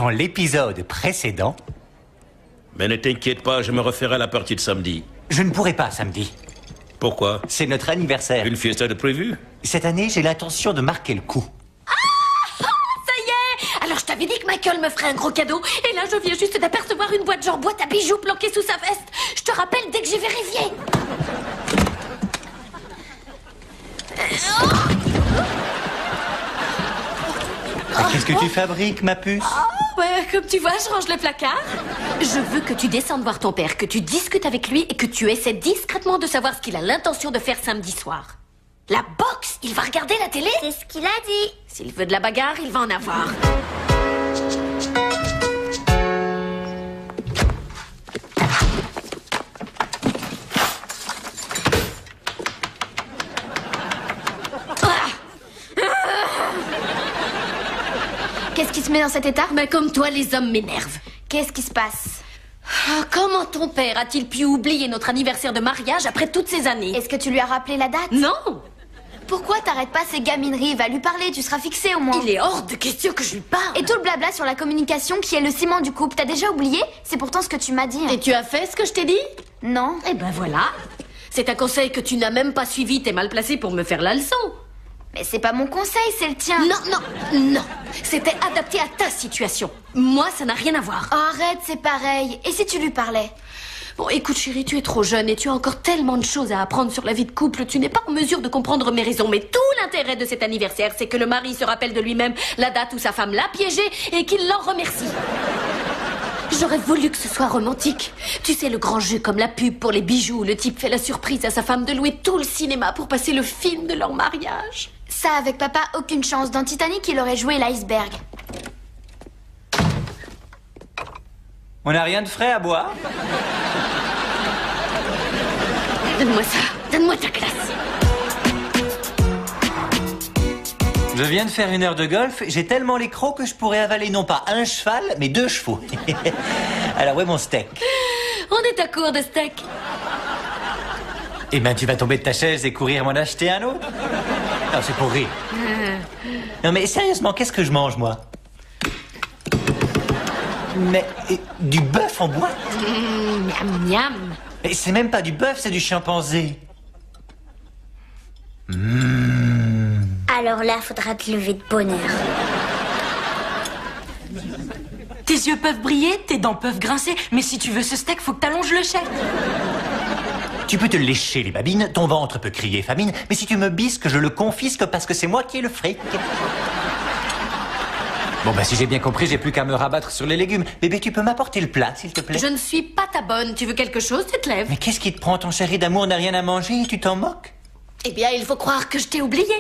Dans l'épisode précédent... Mais ne t'inquiète pas, je me referai à la partie de samedi. Je ne pourrai pas samedi. Pourquoi? C'est notre anniversaire. Une fiesta de prévu? Cette année, j'ai l'intention de marquer le coup. Ça y est! Alors je t'avais dit que Michael me ferait un gros cadeau. Et là, je viens juste d'apercevoir une boîte genre boîte à bijoux planquée sous sa veste. Je te rappelle dès que j'ai vérifié. Qu'est-ce que tu fabriques, ma puce? Ouais, comme tu vois, je range le placard. Je veux que tu descendes voir ton père, que tu discutes avec lui et que tu essaies discrètement de savoir ce qu'il a l'intention de faire samedi soir. La boxe, il va regarder la télé? C'est ce qu'il a dit. S'il veut de la bagarre, il va en avoir. Qu'est-ce qui se met dans cet état? Mais comme toi, les hommes m'énervent. Qu'est-ce qui se passe? Comment ton père a-t-il pu oublier notre anniversaire de mariage après toutes ces années? Est-ce que tu lui as rappelé la date? Non! Pourquoi t'arrêtes pas ces gamineries? Va lui parler, tu seras fixé au moins. Il est hors de question que je lui parle. Et tout le blabla sur la communication qui est le ciment du couple, t'as déjà oublié? C'est pourtant ce que tu m'as dit. Et tu as fait ce que je t'ai dit? Non. Eh ben voilà. C'est un conseil que tu n'as même pas suivi, t'es mal placé pour me faire la leçon. Mais c'est pas mon conseil, c'est le tien. Non. C'était adapté à ta situation. Moi, ça n'a rien à voir. Oh, arrête, c'est pareil. Et si tu lui parlais? Bon, écoute chérie, tu es trop jeune et tu as encore tellement de choses à apprendre sur la vie de couple. Tu n'es pas en mesure de comprendre mes raisons. Mais tout l'intérêt de cet anniversaire, c'est que le mari se rappelle de lui-même la date où sa femme l'a piégé et qu'il l'en remercie. J'aurais voulu que ce soit romantique. Tu sais, le grand jeu comme la pub pour les bijoux. Le type fait la surprise à sa femme de louer tout le cinéma pour passer le film de leur mariage. Ça, avec papa, aucune chance. Dans Titanic, il aurait joué l'iceberg. On n'a rien de frais à boire? Donne-moi ça. Donne-moi ta classe. Je viens de faire 1 heure de golf, j'ai tellement les crocs que je pourrais avaler non pas un cheval, mais 2 chevaux. Alors, où est mon steak? On est à court de steak. Eh ben, tu vas tomber de ta chaise et courir m'en acheter un autre? Non, c'est pour rire. Non, mais sérieusement, qu'est-ce que je mange, moi? Mais du bœuf en boîte? Miam, miam. Mmh. Et c'est même pas du bœuf, c'est du chimpanzé. Alors là, faudra te lever de bonheur. Tes yeux peuvent briller, tes dents peuvent grincer, mais si tu veux ce steak, faut que t'allonges le chèque. Tu peux te lécher les babines, ton ventre peut crier famine, mais si tu me bisques, je le confisque parce que c'est moi qui ai le fric. Bon, bah si j'ai bien compris, j'ai plus qu'à me rabattre sur les légumes. Bébé, tu peux m'apporter le plat, s'il te plaît? Je ne suis pas ta bonne. Tu veux quelque chose, tu te lèves. Mais qu'est-ce qui te prend? Ton chéri d'amour n'a rien à manger et tu t'en moques? Eh bien, il faut croire que je t'ai oublié.